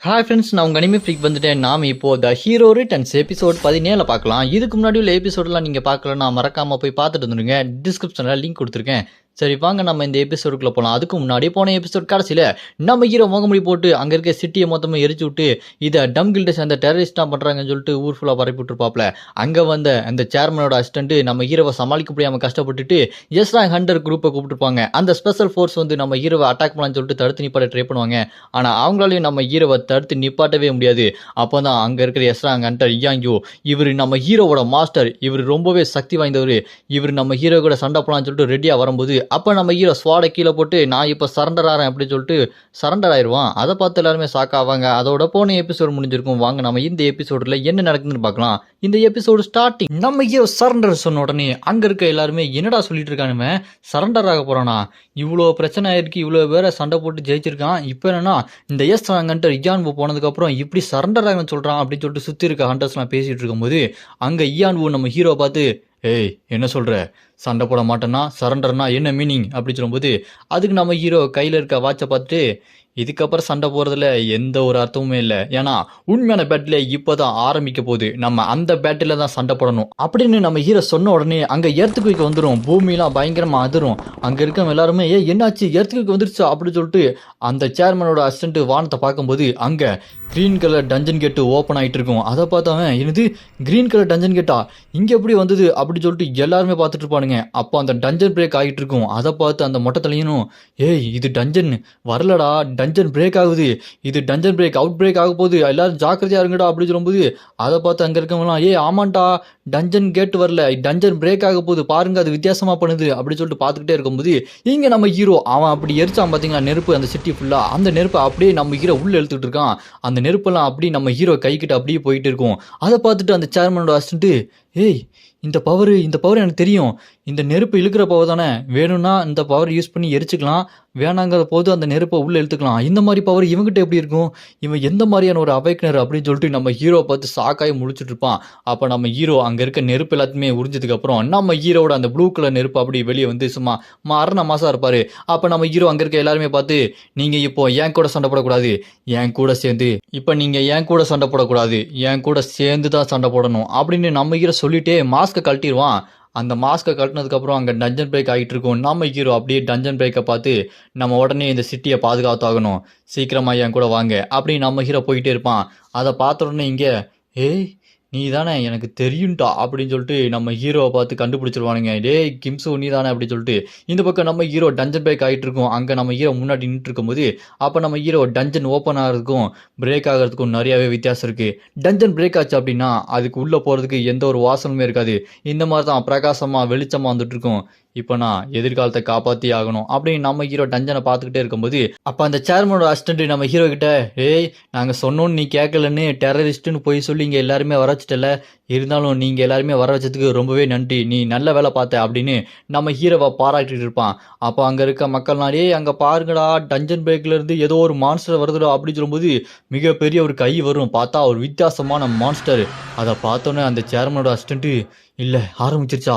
Hi friends, நான் உங்கள் anime freak வந்துட்டேன். நாம் இப்போ த ஹீரோ ரிட்டர்ன்ஸ் எபிசோட் 17 பார்க்கலாம். இதுக்கு முன்னாடி உள்ள எபிசோடெலாம் நீங்கள் பார்க்கலன்னா மறக்காமல் போய் பார்த்துட்டு வந்துடுங்க. டிஸ்கிரிப்ஷனில் லிங்க் கொடுத்துருக்கேன். சரி வாங்க நம்ம இந்த எபிசோடுக்குள்ளே போகலாம். அதுக்கு முன்னாடி போன எபிசோட் கடைசியில் நம்ம ஹீரோ முகமுடி போட்டு அங்கே இருக்க சிட்டியை மொத்தமாக எரிச்சு விட்டு இதை டம் கில்டை சேர்ந்த டெரரிஸ்டாக பண்ணுறாங்கன்னு சொல்லிட்டு ஊர் ஃபுல்லாக பரப்பி விட்டுருப்பாப்ல. அங்கே வந்த அந்த சேர்மனோட அசிஸ்டண்ட்டு நம்ம ஹீரோவை சமாளிக்க முடியாமல் கஷ்டப்பட்டுட்டு எஸ்ராங் ஹண்டர் குரூப்பை கூப்பிட்டுருப்பாங்க. அந்த ஸ்பெஷல் ஃபோர்ஸ் வந்து நம்ம ஹீரோவை அட்டாக் பண்ணலான்னு சொல்லிட்டு தடுத்து நிப்பாட்ட ட்ரை பண்ணுவாங்க. ஆனால் அவங்களாலையும் நம்ம ஹீரோவை தடுத்து நிப்பாட்டவே முடியாது. அப்போ தான் அங்கே இருக்கிற எஸ்ராங் ஹண்டர் இயாங்கியோ, இவர் நம்ம ஹீரோவோட மாஸ்டர், இவர் ரொம்பவே சக்தி வாய்ந்தவர், இவர் நம்ம ஹீரோ கூட சண்டை போடலான்னு சொல்லிட்டு ரெடியாக வரும்போது அப்போ நம்ம ஹீரோ ஸ்வாடை கீழே போட்டு நான் இப்போ சரண்டர் ஆகிறேன் அப்படின்னு சொல்லிட்டு சரண்டர் ஆயிடுவான். அதை பார்த்து எல்லாருமே ஷாக் ஆவாங்க. அதோட போன எபிசோடு முடிஞ்சிருக்கும். வாங்க நம்ம இந்த எபிசோடில் என்ன நடக்குதுன்னு பார்க்கலாம். இந்த எபிசோடு ஸ்டார்டிங் நம்ம ஹீரோ சரண்டர் சொன்ன உடனே அங்கே இருக்க எல்லாருமே என்னடா சொல்லிட்டு இருக்கானுமே, சரண்டர் ஆக போகிறானா, இவ்வளோ பிரச்சனை ஆயிருக்கு, இவ்வளோ பேரை சண்டை போட்டு ஜெயிச்சிருக்கான், இப்போ என்னன்னா இந்த ஹண்டர் இயான்வு போனதுக்கப்புறம் இப்படி சரண்டர் ஆகணும்னு சொல்கிறான் அப்படின்னு சொல்லிட்டு சுற்றி இருக்க ஹண்டர்ஸ்லாம் பேசிகிட்டு இருக்கும்போது அங்கே இயான்வு நம்ம ஹீரோ பார்த்து ஏய் என்ன சொல்கிற, சண்டை போட மாட்டேன்னா சரண்டர்னா என்ன மீனிங் அப்படி சொல்லும்போது அதுக்கு நம்ம ஹீரோ கையில் இருக்க வாட்சை பார்த்துட்டு இதுக்கப்புறம் சண்டை போகிறதுல எந்த ஒரு அர்த்தமுமே இல்லை, ஏன்னா உண்மையான பேட்டில் இப்போ தான் ஆரம்பிக்க போகுது, நம்ம அந்த பேட்டில் தான் சண்டை போடணும் அப்படின்னு நம்ம ஹீரோ சொன்ன உடனே அங்கே எர்த்துக்குவிக்கு வந்துடும். பூமியெலாம் பயங்கரமாக அதிரும். அங்கே இருக்கவங்க எல்லாருமே என்னாச்சு எர்த்துக்குவிக்கு வந்துருச்சு அப்படின்னு சொல்லிட்டு அந்த சேர்மனோட அசிஸ்டன்ட் வானத்தை பார்க்கும்போது அங்கே க்ரீன் கலர் டஞ்சன் கேட்டு ஓப்பன் ஆகிட்டு இருக்கும். அதை பார்த்தவன் என்னது க்ரீன் கலர் டஞ்சன் கேட்டா இங்கே எப்படி வந்தது அப்படின்னு சொல்லிட்டு எல்லாருமே பார்த்துட்டு இருப்பானுங்க. அப்போ அந்த டஞ்சன் பிரேக் ஆகிட்டு இருக்கும். அதை பார்த்து அந்த மொட்டை தலையனும் ஏய் இது டஞ்சன் வரலடா, டஞ்சன் பிரேக் ஆகுது, இது டஞ்சன் பிரேக் அவுட் பிரேக் ஆக போகுது, எல்லாரும் ஜாக்கிரதையா இருங்கடா அப்படி சொல்லும்போது அதை பார்த்து அங்கே இருக்கவங்களாம் ஆமாண்டா டஞ்சன் கேட்டு வரல, டஞ்சன் பிரேக் ஆக போகுது பாருங்க, அது வித்தியாசமா பண்ணுது அப்படி சொல்லிட்டு பார்த்துக்கிட்டே இருக்கும்போது இங்கே நம்ம ஹீரோ அவன் அப்படி எரிச்சான் பார்த்தீங்களா நெருப்பு, அந்த சிட்டி ஃபுல்லாக அந்த நெருப்பை அப்படியே நம்ம ஹீரோ உள்ள எழுத்துக்கிட்டு இருக்கான். அந்த நெருப்பெல்லாம் அப்படி நம்ம ஹீரோ கைக்கிட்ட அப்படியே போயிட்டு இருக்கும். அதை பார்த்துட்டு அந்த சேர்மனோட அசிஸ்டன்ட் ஏய் இந்த பவர் எனக்கு தெரியும், இந்த நெருப்பு இழுக்கிற பவர் தானே, வேணும்னா இந்த பவர் யூஸ் பண்ணி எரிச்சுக்கலாம், வேணாங்கிற போது அந்த நெருப்பை உள்ளே இழுத்துக்கலாம், இந்த மாதிரி பவர் இவங்ககிட்ட எப்படி இருக்கும், இவன் எந்த மாதிரியான ஒரு அவைக்னர் அப்படின்னு சொல்லிட்டு நம்ம ஹீரோ பார்த்து சாக்காய் முழிச்சுட்டு இருப்பான். அப்போ நம்ம ஹீரோ அங்கே இருக்க நெருப்பு எல்லாத்தையுமே உறிஞ்சதுக்கப்புறம் நம்ம ஹீரோட அந்த ப்ளூ கலர் நெருப்பு அப்படி வெளியே வந்து சும்மா மரண மாசா இருப்பார். அப்போ நம்ம ஹீரோ அங்கே இருக்க எல்லாருமே பார்த்து நீங்கள் இப்போ என் கூட சண்டை போடக்கூடாது, என் கூட சேர்ந்து இப்போ நீங்கள் என் கூட சண்டை போடக்கூடாது, என் கூட சேர்ந்து தான் சண்டை போடணும் அப்படின்னு நம்ம ஹீரோ சொல்லிட்டே மாஸ்க்கை கழட்டிடுவான். அந்த மாஸ்க்கை கட்டினதுக்கப்புறம் அங்கே டஞ்சன் பிரேக் ஆகிட்டு இருக்கும். நம்ம ஹீரோ அப்படியே டஞ்சன் பிரேக்கை பார்த்து நம்ம உடனே இந்த சிட்டியை பாதுகாத்தாகணும், சீக்கிரமாக என் கூட வாங்க அப்படின்னு நம்ம ஹீரோ போயிட்டே இருப்பான். அதை பார்த்த உடனே இங்கே ஏய் நீ தானே எனக்கு தெரியும்டா அப்படின்னு சொல்லிட்டு நம்ம ஹீரோவை பார்த்து கண்டுபிடிச்சிருவானுங்க. டேய் கிம்சு நீ தானே அப்படின்னு சொல்லிட்டு இந்த பக்கம் நம்ம ஹீரோ டஞ்சன் பிரேக் ஆகிட்டு இருக்கும். அங்கே நம்ம ஹீரோ முன்னாடி நின்று இருக்கும்போது அப்போ நம்ம ஹீரோ டஞ்சன் ஓப்பன் ஆகிறதுக்கும் பிரேக் ஆகிறதுக்கும் நிறையாவே வித்தியாசம் இருக்குது. டஞ்சன் பிரேக் ஆச்சு அப்படின்னா அதுக்கு உள்ளே போகிறதுக்கு எந்த ஒரு வாசனமே இருக்காது, இந்த மாதிரி தான் பிரகாசமாக வெளிச்சமாக வந்துட்டு இருக்கும். இப்போ நான் எதிர்காலத்தை காப்பாற்றி ஆகணும் அப்படின்னு நம்ம ஹீரோ டஞ்சனை பார்த்துக்கிட்டே இருக்கும்போது அப்போ அந்த சேர்மனோட அசிஸ்டன்ட் நம்ம ஹீரோ கிட்ட ஏய் நாங்கள் சொன்னோன்னு நீ கேட்கலன்னு டெரரிஸ்ட்டுன்னு போய் சொல்லி இங்கே எல்லாருமே வர வச்சிட்டல, இருந்தாலும் நீங்கள் எல்லாருமே வர வச்சதுக்கு ரொம்பவே நன்றி, நீ நல்ல வேலை பார்த்த அப்படின்னு நம்ம ஹீரோவை பாராட்டிட்டு இருப்பான். அப்போ அங்கே இருக்க மக்கள்னாலே அங்கே பாருங்கடா டஞ்சன் பிரேக்லேருந்து ஏதோ ஒரு மான்ஸ்டர் வருதுடா அப்படின்னு சொல்லும்போது மிகப்பெரிய ஒரு கை வரும். பார்த்தா ஒரு வித்தியாசமான மான்ஸ்டர். அதை பார்த்தோன்னே அந்த சேர்மனோட அசிஸ்டன்ட்டு இல்லை ஆரம்பிச்சிருச்சா,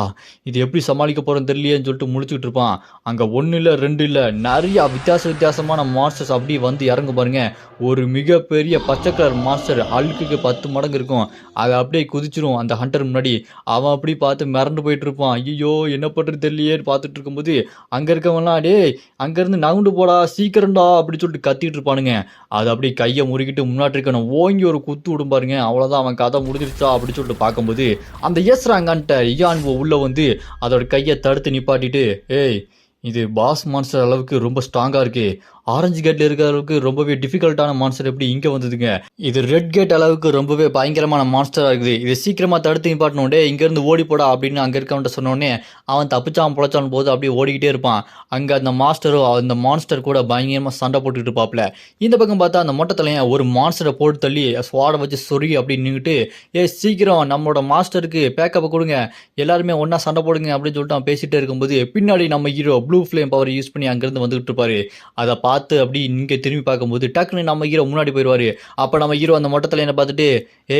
இது எப்படி சமாளிக்க போகிறோன்னு தெரியலையேன்னு சொல்லிட்டு முழிச்சுக்கிட்டு இருப்பான். அங்கே ஒன்று இல்லை ரெண்டு இல்லை நிறையா வித்தியாசமான மான்ஸ்டர்ஸ் அப்படி வந்து இறங்க பாருங்க. ஒரு மிகப்பெரிய பச்சை கலர் மான்ஸ்டர் அழுக்குக்கு 10 மடங்கு இருக்கும். அதை அப்படியே குதிச்சிரும் அந்த ஹண்டர் முன்னாடி. அவன் அப்படி பார்த்து மிரண்டு போயிட்டு இருப்பான். ஐயோ என்ன பண்ணுறது தெரியலையேன்னு பார்த்துட்டு இருக்கும்போது அங்கே இருக்கவங்கலாம் டேய் அங்கேருந்து நவுண்டு போடா சீக்கிரம்டா அப்படின்னு சொல்லிட்டு கத்திட்டு இருப்பானுங்க. அதை அப்படியே கையை முறுக்கிட்டு முன்னாடி இருக்கணும் ஓங்கி ஒரு குத்து விடும் பாருங்க. அவ்வளோதான் அவன் கதை முடிஞ்சிருச்சா அப்படின்னு சொல்லிட்டு பார்க்கும்போது அந்த எஸ்ராங் இயான்வோ உள்ள வந்து அதோட கையை தடுத்து நிப்பாட்டிட்டு ஏய் இது பாஸ் மான்ஸ்டர் அளவுக்கு ரொம்ப ஸ்ட்ராங்காக இருக்கு, ஆரஞ்சு கேட்டில் இருக்கிற அளவுக்கு ரொம்பவே டிஃபிகல்ட்டான மான்ஸ்டர் எப்படி இங்கே வந்ததுங்க, இது ரெட் கேட் அளவுக்கு ரொம்பவே பயங்கரமான மான்ஸ்டராக இருக்குது, இது சீக்கிரமாக தடுத்து நிப்பாட்டணுண்டே இங்கேருந்து ஓடி போடா அப்படின்னு அங்கே இருக்கவன்ட்ட சொன்னோடனே அவன் தப்பிச்சான் பொழைச்சான் போது அப்படியே ஓடிக்கிட்டே இருப்பான். அங்கே அந்த மாஸ்டரோ அந்த மான்ஸ்டர் கூட பயங்கரமாக சண்டை போட்டுக்கிட்டு இருப்பாப்ல. இந்த பக்கம் பார்த்தா அந்த மொட்டை தலையன் ஒரு மான்ஸ்டரை போட்டு தள்ளி ஸ்வாடை வச்சு சொருகி அப்படின்னு நின்றுட்டு சீக்கிரம் நம்மளோட மாஸ்டருக்கு பேக்கப்பை கொடுங்க, எல்லாருமே ஒன்றா சண்டை போடுங்க அப்படின்னு சொல்லிட்டு அவன் பேசிகிட்டே இருக்கும்போது பின்னாடி நம்ம hero blue flame power use பண்ணி அங்கேருந்து வந்துகிட்டு இருப்பாரு. அதை பார்த்து அப்படி இங்கே திரும்பி பார்க்கும்போது டக்குன்னு நம்ம ஹீரோ முன்னாடி போயிடுவார். அப்போ நம்ம ஹீரோ அந்த மொட்டை தலையனை பார்த்துட்டு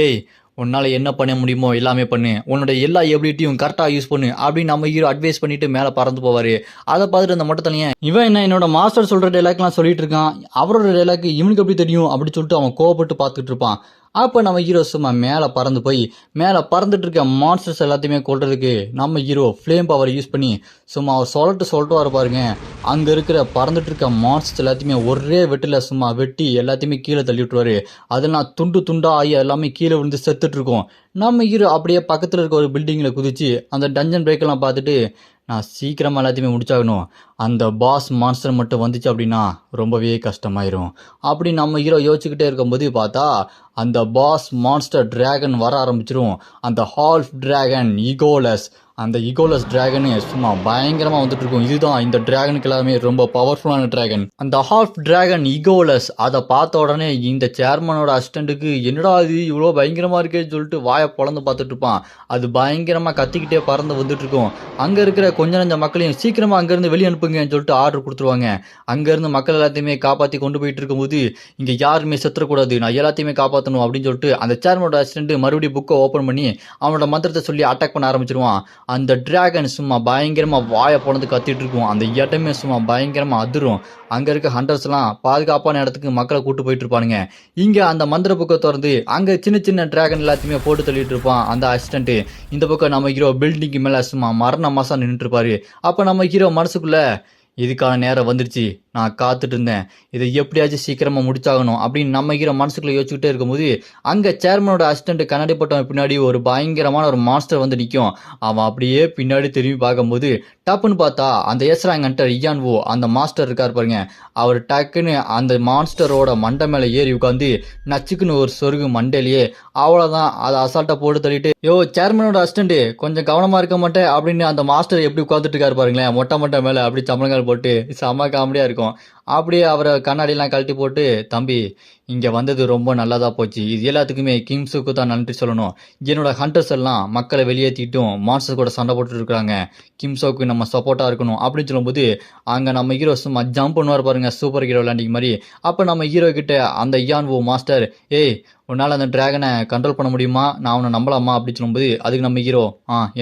ஏய் உன்னால் என்ன பண்ண முடியுமோ எல்லாமே பண்ணு, உன்னோட எல்லா எபிலிட்டியும் கரெக்டாக யூஸ் பண்ணு அப்படின்னு நம்ம ஹீரோ அட்வைஸ் பண்ணிட்டு மேலே பறந்து போவார். அதை பார்த்துட்டு அந்த மொட்டை தனியாக இவன் என்ன என்னோட மாஸ்டர் சொல்கிற டைலாக்லாம் சொல்லிட்டு இருக்கான், அவரோட டைலாக் இவனுக்கு எப்படி தெரியும் அப்படின்னு சொல்லிட்டு அவன் கோவப்பட்டு பார்த்துட்டு இருப்பான். அப்போ நம்ம ஹீரோ சும்மா மேலே பறந்து போய் மேலே பறந்துட்டு இருக்க மான்ஸ்டர்ஸ் எல்லாத்தையுமே கொல்றதுக்கு நம்ம ஹீரோ ஃப்ளேம் பவர் யூஸ் பண்ணி சும்மா அவர் சொல்லிட்டு வர பாருங்க. அங்கே இருக்கிற பறந்துட்டு இருக்க மான்ஸ்டர்ஸ் எல்லாத்தையுமே ஒரே வெட்டில் சும்மா வெட்டி எல்லாத்தையுமே கீழே தள்ளி விட்டுருவாரு. அதெல்லாம் துண்டு துண்டா ஆகி எல்லாமே கீழே விழுந்து செத்துட்டு இருக்கோம். நம்ம ஹீரோ அப்படியே பக்கத்தில் இருக்க ஒரு பில்டிங்கில் குதிச்சு அந்த டஞ்சன் பிரேக்கெல்லாம் பார்த்துட்டு நான் சீக்கிரமாக எல்லாத்தையுமே முடிச்சாகணும், அந்த பாஸ் மான்ஸ்டர் மட்டும் வந்துச்சு அப்படின்னா ரொம்பவே கஷ்டமாயிரும் அப்படி நம்ம ஹீரோ யோசிச்சுக்கிட்டே இருக்கும்போது பார்த்தா அந்த பாஸ் மான்ஸ்டர் டிராகன் வர ஆரம்பிச்சிரும். அந்த ஹால்ஃப் டிராகன் ஈகோலஸ், அந்த ஈகோலஸ் டிராகனு சும்மா பயங்கரமாக வந்துட்டு இருக்கும். இதுதான் இந்த டிராகனுக்கு எல்லாமே ரொம்ப பவர்ஃபுல்லான டிராகன், அந்த ஹால்ஃப் டிராகன் ஈகோலஸ். அதை பார்த்த உடனே இந்த சேர்மனோட அசிஸ்டண்ட்டுக்கு என்னடா இது இவ்வளோ பயங்கரமாக இருக்கேன்னு சொல்லிட்டு வாயை பொழந்து பார்த்துட்டு இருப்பான். அது பயங்கரமாக கத்திக்கிட்டே பறந்து வந்துட்டு இருக்கும். அங்கே இருக்கிற கொஞ்ச நஞ்ச மக்களையும் சீக்கிரமாக அங்கேருந்து வெளியே அனுப்புங்கன்னு சொல்லிட்டு ஆர்டர் கொடுத்துருவாங்க. அங்கேருந்து மக்கள் எல்லாத்தையுமே காப்பாற்றி கொண்டு போயிட்டு இருக்கும்போது இங்கே யாருமே செத்துறக்கூடாது, நான் எல்லாத்தையுமே காப்பாற்றணும் அப்படின்னு சொல்லிட்டு அந்த சேர்மனோட அசிஸ்டண்ட் மறுபடியும் புக்கை ஓப்பன் பண்ணி அவனோட மந்திரத்தை சொல்லி அட்டாக் பண்ண ஆரம்பிச்சிருவான். அந்த டிராகன் சும்மா பயங்கரமாக வாயை பொழந்து கத்திட்டு இருக்கும். அந்த இடமே சும்மா பயங்கரமாக அதிரும். அங்கே இருக்க ஹண்டர்ஸ்லாம் பாதுகாப்பான இடத்துக்கு மக்களை கூட்டு போயிட்டு இருப்பானுங்க. இங்கே அந்த மந்திர புக்கை திறந்து அங்கே சின்ன சின்ன டிராகன் எல்லாத்தையுமே போட்டு தள்ளிட்டு இருப்பான் அந்த அசிஸ்டண்ட்டு. இந்த பக்கம் நம்ம ஹீரோ பில்டிங்கு மேலே சும்மா மரண மாசம் நின்றுட்டு இருப்பாரு. அப்போ நம்ம ஹீரோ மனசுக்குள்ள இதுக்கான நேரம் வந்துருச்சு, நான் காத்துட்டு இருந்தேன், இதை எப்படியாச்சும் சீக்கிரமாக முடிச்சாகணும் அப்படின்னு நம்ம ஹீரோ மனசுக்குள்ளே யோசிச்சுக்கிட்டே இருக்கும்போது அங்கே சேர்மனோட அசிஸ்டண்ட் கண்ணாடி பட்டவன் பின்னாடி ஒரு பயங்கரமான ஒரு மான்ஸ்டர் வந்து நிற்கும். அவன் அப்படியே பின்னாடி திரும்பி பார்க்கும்போது டப்புன்னு பார்த்தா அந்த எஸ்ராங் ஹண்டர் இயான்வோ அந்த மாஸ்டர் இருக்கார் பாருங்க, அவர் டக்குன்னு அந்த மான்ஸ்டரோட மண்டை மேலே ஏறி உட்காந்து நச்சுக்குன்னு ஒரு சொருகு மண்டையிலேயே. அவ்வளோதான், அதை அசால்ட்டாக போட்டு தள்ளிட்டு யோ சேர்மனோட அசிஸ்டண்ட் கொஞ்சம் கவனமாக இருக்க மாட்டேன் அப்படின்னு அந்த மாஸ்டர் எப்படி உட்காந்துட்டு இருக்காரு பாருங்களேன், மொட்டை மேலே அப்படி சம்பளங்கள் போட்டு செம்ம காமெடியாக இருக்கும். அப்படியே அவரை கண்ணாடியெல்லாம் கழட்டி போட்டு தம்பி இங்கே வந்தது ரொம்ப நல்லதாக போச்சு, இது எல்லாத்துக்குமே கிம்ஸுக்கு தான் நன்றி சொல்லணும், என்னோட ஹண்டர்ஸ் எல்லாம் மக்களை வெளியேற்றிட்டும் மான்ஸ்டர் கூட சண்டை போட்டுட்டு இருக்காங்க, கிம்ஸோக்கு நம்ம சப்போர்ட்டாக இருக்கணும் அப்படின்னு சொல்லும்போது அங்கே நம்ம ஹீரோ சும்மா ஜம்ப் பண்ணுவார் பாருங்க, சூப்பர் ஹீரோ லேண்டிங் மாதிரி. அப்போ நம்ம ஹீரோ கிட்ட அந்த இயான்வோ மாஸ்டர் ஏய் உன்னால் அந்த டிராகனை கண்ட்ரோல் பண்ண முடியுமா, நான் அவனை நம்பலாமா அப்படின்னு சொல்லும்போது அதுக்கு நம்ம ஹீரோ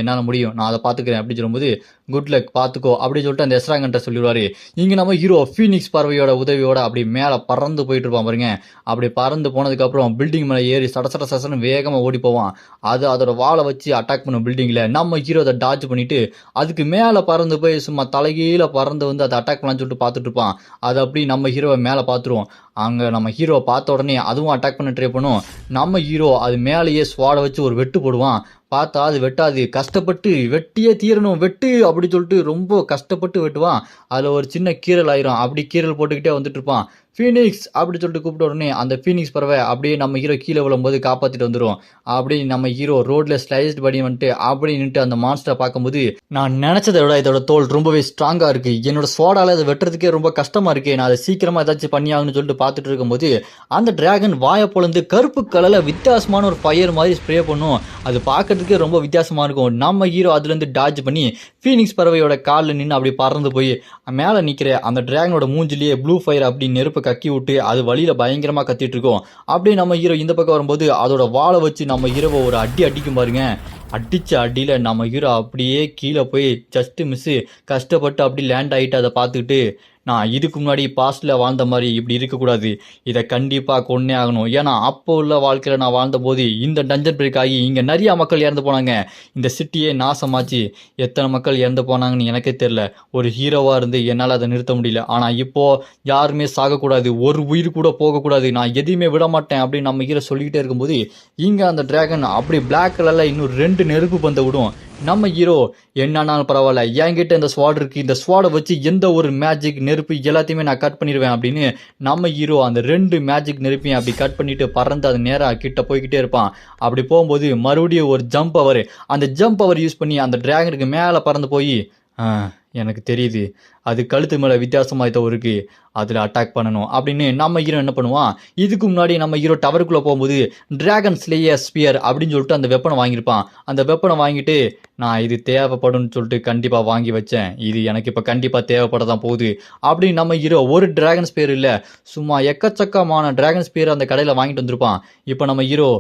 என்னால் முடியும், நான் அதை பார்த்துக்கிறேன் அப்படின்னு சொல்லும்போது குட் லக் பார்த்துக்கோ அப்படின்னு சொல்லிட்டு அந்த எஸ்ராங்கன்ட்ட சொல்லிடுவார். இங்கே நம்ம ஹீரோ ஃபீனிக்ஸ் பறவையோட உதவியோட அப்படி மேலே பறந்து போயிட்டு இருப்பான் பாருங்க. அப்படி பறந்து போனதுக்கப்புறம் பில்டிங் மேலே ஏறி சடசடன்னு வேகமாக ஓடி போவான். அது அதோட வாழை வச்சு அட்டாக் பண்ணும் பில்டிங்கில். நம்ம ஹீரோ அதை டாச் பண்ணிட்டு அதுக்கு மேலே பறந்து போய் சும்மா தலைகீழ பறந்து வந்து அதை அட்டாக் பண்ணலான்னு சொல்லிட்டு பார்த்துட்டு இருப்பான். அது அப்படி நம்ம ஹீரோவை மேலே பார்த்துருவோம். அங்கே நம்ம ஹீரோ பார்த்த உடனே அதுவும் அட்டாக் பண்ண ட்ரை பண்ணும். நம்ம ஹீரோ அது மேலேயே ஸ்வாடை வச்சு ஒரு வெட்டு போடுவான். பார்த்தா அது வெட்டாது, கஷ்டப்பட்டு வெட்டியே தீரணும் வெட்டு அப்படி சொல்லிட்டு ரொம்ப கஷ்டப்பட்டு வெட்டுவான். அதில் ஒரு சின்ன கீரல் ஆயிரும். அப்படி கீரல் போட்டுக்கிட்டே வந்துட்டு இருப்பான். ஃபீனிக்ஸ் அப்படி சொல்லிட்டு கூப்பிட்ட உடனே அந்த ஃபீனிக்ஸ் பறவை அப்படியே நம்ம ஹீரோ கீழே விழும்போது காப்பாற்றிட்டு வந்துடும். அப்படி நம்ம ஹீரோ ரோட்ல ஸ்லைஸ்ட் படி வந்துட்டு அப்படி நின்று அந்த மான்ஸ்டரை பார்க்கும்போது நான் நினச்சதை விட இதோட தோல் ரொம்பவே ஸ்ட்ராங்காக இருக்குது, என்னோட சோடால் அதை வெட்டுறதுக்கே ரொம்ப கஷ்டமாக இருக்குது, நான் அதை சீக்கிரமாக ஏதாச்சும் பண்ணியாகணும்னு சொல்லிட்டு பார்த்துட்டு இருக்கும்போது அந்த டிராகன் வாயை பொழந்து கருப்பு கலரில் வித்தியாசமான ஒரு ஃபயர் மாதிரி ஸ்ப்ரே பண்ணும். அது பார்க்கறதுக்கே ரொம்ப வித்தியாசமாக இருக்கும். நம்ம ஹீரோ அதுலேருந்து டாஜ் பண்ணி ஃபீனிக்ஸ் பறவையோட காலில் நின்று அப்படி பறந்து போய் மேலே நிற்கிற அந்த டிராகனோட மூஞ்சிலேயே ப்ளூ ஃபயர் அப்படி நெருப்பு கக்கி விட்டு அது வழியில பயங்கரமாக கத்திட்டு இருக்கோம். அப்படியே நம்ம ஹீரோ இந்த பக்கம் வரும்போது அதோட வாழை வச்சு நம்ம ஹீரோவை ஒரு அடி அடிக்கும் பாருங்க. அடித்த அடியில் நம்ம ஹீரோ அப்படியே கீழே போய் ஜஸ்ட்டு மிஸ்ஸு கஷ்டப்பட்டு அப்படி லேண்ட் ஆகிட்டு அதை பார்த்துக்கிட்டு நான் இதுக்கு முன்னாடி பாஸ்ட்டில் வாழ்ந்த மாதிரி இப்படி இருக்கக்கூடாது, இதை கண்டிப்பாக கொன்னே ஆகணும். ஏன்னா அப்போ உள்ள வாழ்க்கையில் நான் வாழ்ந்தபோது இந்த டஞ்சன் பிரேக் ஆகி இங்கே நிறையா மக்கள் இறந்து போனாங்க, இந்த சிட்டியே நாசமாச்சு, எத்தனை மக்கள் இறந்து போனாங்கன்னு எனக்கே தெரில, ஒரு ஹீரோவாக இருந்து என்னால் அதை நிறுத்த முடியல. ஆனால் இப்போது யாருமே சாகக்கூடாது, ஒரு உயிர் கூட போகக்கூடாது, நான் எதையுமே விட மாட்டேன் அப்படின்னு நம்ம ஹீரோ சொல்லிக்கிட்டே இருக்கும்போது இங்கே அந்த டிராகன் அப்படி பிளாக் கலரில் இன்னும் 2 நெருப்பு பந்த விடும். நம்ம ஹீரோ என்னானாலும் பரவாயில்ல, என்கிட்ட இந்த ஸ்வாட் இருக்குது, இந்த ஸ்வாடை வச்சு எந்த ஒரு மேஜிக் நெருப்பு எல்லாத்தையுமே நான் கட் பண்ணிடுவேன் அப்படின்னு நம்ம ஹீரோ அந்த 2 மேஜிக் நெருப்பையும் அப்படி கட் பண்ணிட்டு பறந்து அது நேராக கிட்ட போய்கிட்டே இருப்பான். அப்படி போகும்போது மறுபடியும் ஒரு ஜம்ப் பவர், அந்த ஜம்ப் பவர் யூஸ் பண்ணி அந்த டிராகனுக்கு மேலே பறந்து போய் எனக்கு தெரியுது அது கழுத்து மேலே வித்தியாசமாக ஏதோ இருக்குது, அதில் அட்டாக் பண்ணணும் அப்படின்னு நம்ம ஹீரோ என்ன பண்ணுவான். இதுக்கு முன்னாடி நம்ம ஹீரோ டவருக்குள்ளே போகும்போது டிராகன் ஸ்லேயர் ஸ்பியர் அப்படின்னு சொல்லிட்டு அந்த வெப்பனை வாங்கியிருப்பான். அந்த வெப்பனை வாங்கிட்டு நான் இது தேவைப்படும்னு சொல்லிட்டு கண்டிப்பாக வாங்கி வச்சேன், இது எனக்கு இப்போ கண்டிப்பாக தேவைப்பட தான் போகுது அப்படின்னு நம்ம ஹீரோ ஒரு டிராகன் ஸ்பியர் இல்லை சும்மா எக்கச்சக்கமான டிராகன் ஸ்பியர் அந்த கடையில் வாங்கிட்டு வந்திருப்பான். இப்போ நம்ம ஹீரோ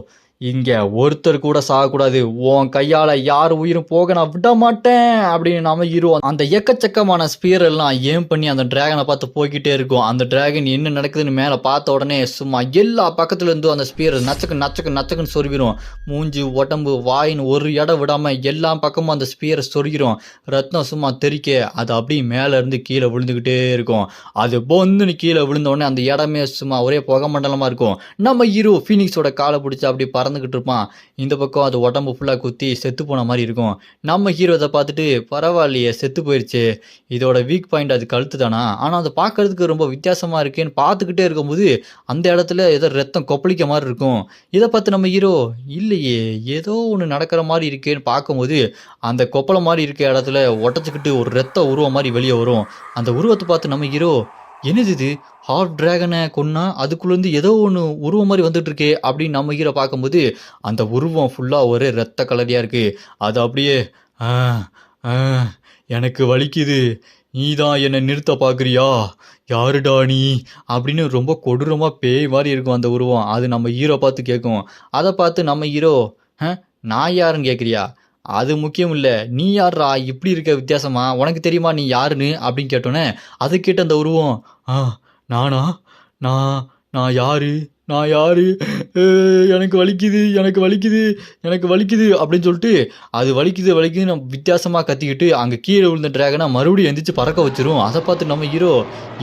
இங்க ஒருத்தர் கூட சாகக்கூடாது, உன் கையால யார் உயிரும் போக நான் விட மாட்டேன் அப்படின்னு நம்ம ஹீரோ அந்த எக்கச்சக்கமான ஸ்பியர் எல்லாம் ஏம் பண்ணி அந்த டிராகனை பார்த்து போய்கிட்டே இருக்கும். அந்த டிராகன் என்ன நடக்குதுன்னு மேல பார்த்த உடனே சும்மா எல்லா பக்கத்துல இருந்தும் அந்த ஸ்பியர் நச்சக்கு நச்சக்கு நச்சக்குன்னு சொருவிடும். மூஞ்சி உடம்பு வாயின்னு ஒரு இடம் விடாம எல்லா பக்கமும் அந்த ஸ்பியரை சொருகிரும். ரத்தம் சும்மா தெறிக்க அது அப்படியே மேல இருந்து கீழே விழுந்துகிட்டே இருக்கும். அது பொந்துன்னு கீழே விழுந்த உடனே அந்த இடமே சும்மா ஒரே புகை மண்டலமா இருக்கும். நம்ம ஹீரோ ஃபீனிக்ஸோட காலை பிடிச்சி அப்படி பறந்துகிட்டு இருப்பான். இந்த பக்கம் அது உடம்பு ஃபுல்லா குத்தி செத்து போன மாதிரி இருக்கும். நம்ம ஹீரோ இதை பார்த்துட்டு பரவாயில்லையே செத்து போயிடுச்சு, இதோட வீக் பாயிண்ட் அது கழுத்து தானா, ஆனால் அது பார்க்கறதுக்கு ரொம்ப வித்தியாசமா இருக்கேன்னு பார்த்துக்கிட்டே இருக்கும்போது அந்த இடத்துல ஏதோ ரத்தம் கொப்பளிக்க மாதிரி இருக்கும். இதை பார்த்து நம்ம ஹீரோ இல்லையே ஏதோ ஒன்று நடக்கிற மாதிரி இருக்கேன்னு பார்க்கும்போது அந்த கொப்பளம் மாதிரி இருக்க இடத்துல உடச்சிக்கிட்டு ஒரு ரத்த உருவம் மாதிரி வெளியே வரும். அந்த உருவத்தை பார்த்து நம்ம ஹீரோ என்னது இது, ஹாஃப் டிராகனை கொன்னா அதுக்குள்ளேருந்து ஏதோ ஒன்று உருவம் மாதிரி வந்துட்டு இருக்கே அப்படின்னு நம்ம ஹீரோ பார்க்கும்போது அந்த உருவம் ஃபுல்லாக ஒரே ரத்த கலரியாக இருக்குது. அது அப்படியே ஆ ஆ எனக்கு வலிக்குது, நீ தான் என்னை நிறுத்த பார்க்குறியா, யாருடா நீ அப்படின்னு ரொம்ப கொடூரமாக பேய் மாதிரி இருக்கும் அந்த உருவம். அது நம்ம ஹீரோ பார்த்து கேட்கும். அதை பார்த்து நம்ம ஹீரோ நான் யாருன்னு கேட்குறியா, அது முக்கியம் இல்லை, நீ யார்ரா இப்படி இருக்க வித்தியாசமா, உனக்கு தெரியுமா நீ யாருன்னு அப்படின்னு கேட்டோன்னே அதை கேட்ட அந்த உருவம் நானா, நான் நான் யாரு, நான் யாரு, எனக்கு வலிக்குது எனக்கு வலிக்குது எனக்கு வலிக்குது அப்படின்னு சொல்லிட்டு அது வலிக்குது வலிக்குது நம்ம வித்தியாசமாக கத்திக்கிட்டு அங்கே கீழே விழுந்த டிராகனை மறுபடியும் எந்திரிச்சு பறக்க வச்சிரும். அதை பார்த்து நம்ம ஹீரோ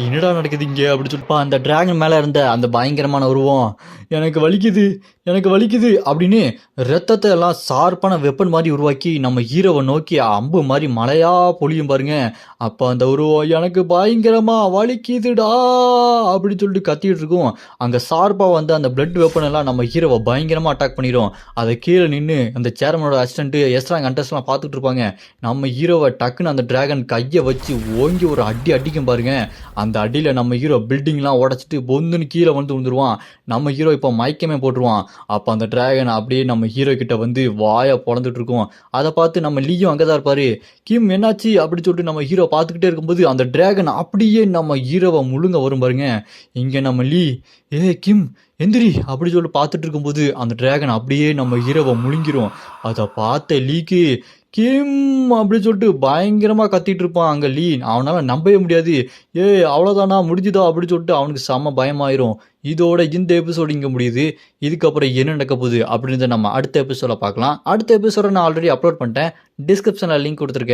என்னடா நடக்குது இங்கே அப்படின்னு சொல்லிப்பா அந்த டிராகன் மேலே இருந்த அந்த பயங்கரமான உருவம் எனக்கு வலிக்குது எனக்கு வலிக்குது அப்படின்னு ரத்தத்தை எல்லாம் ஷார்ப்பான வெப்பன் மாதிரி உருவாக்கி நம்ம ஹீரோவை நோக்கி அம்பு மாதிரி மழையா பொழியும் பாருங்க. அப்போ அந்த உருவம் எனக்கு பயங்கரமா வலிக்குதுடா அப்படின்னு சொல்லிட்டு கத்திட்டு இருக்கும். அங்கே ஷார்ப்பாக வந்து அந்த பிளட் வெப்பன் எல்லாம் நம்ம ஹீரோவை பயங்கரமாக அட்டாக் பண்ணிடும். அதை கீழே நின்று அந்த சேர்மனோட அசிஸ்டன்ட்டு எஸ்ட்ராங் கண்டஸ்ட்லாம் பார்த்துட்டு இருப்பாங்க. நம்ம ஹீரோவை டக்குன்னு அந்த டிராகன் கையை வச்சு ஓங்கி ஒரு அடி அடிக்கும் பாருங்க. அந்த அடியில் நம்ம ஹீரோ பில்டிங்லாம் உடச்சிட்டு பொந்துன்னு கீழே வந்து விழுந்துருவான். நம்ம ஹீரோ இப்போ மயக்கமே போட்டுருவான். அப்போ அந்த டிராகன் அப்படியே நம்ம ஹீரோ கிட்ட வந்து வாயை பொழந்துட்டு இருக்கும். அதை பார்த்து நம்ம லீயும் அங்கே தான் இருப்பாரு. கிம் என்னாச்சு அப்படின்னு சொல்லிட்டு நம்ம ஹீரோ பார்த்துக்கிட்டே இருக்கும்போது அந்த டிராகன் அப்படியே நம்ம ஹீரோவை முழுங்க வரும் பாருங்க. இங்கே நம்ம லீ கிம் எந்திரி அப்படி சொல்லி பார்த்துட்டு இருக்கும்போது அந்த டிராகன் அப்படியே நம்ம ஹீரோவை முழுங்கிரும். அதை பார்த்த லீக்கு கிம் அப்படி சொல்லிட்டு பயங்கரமாக கத்திட்டு இருப்பான். அங்கே லீ அவனால் நம்பவே முடியாது. அவ்வளோதானா முடிஞ்சுதா அப்படின்னு சொல்லிட்டு அவனுக்கு செம்ம பயமாயிரும். இதோட இந்த எபிசோடு இங்கே முடியுது. இதுக்கப்புறம் என்ன நடக்க போகுது அப்படின்றத நம்ம அடுத்த எபிசோட பார்க்கலாம். அடுத்த எபிசோட நான் ஆல்ரெடி அப்லோட் பண்ணிட்டேன், டிஸ்கிரிப்ஷனில் லிங்க் கொடுத்துருக்கேன்.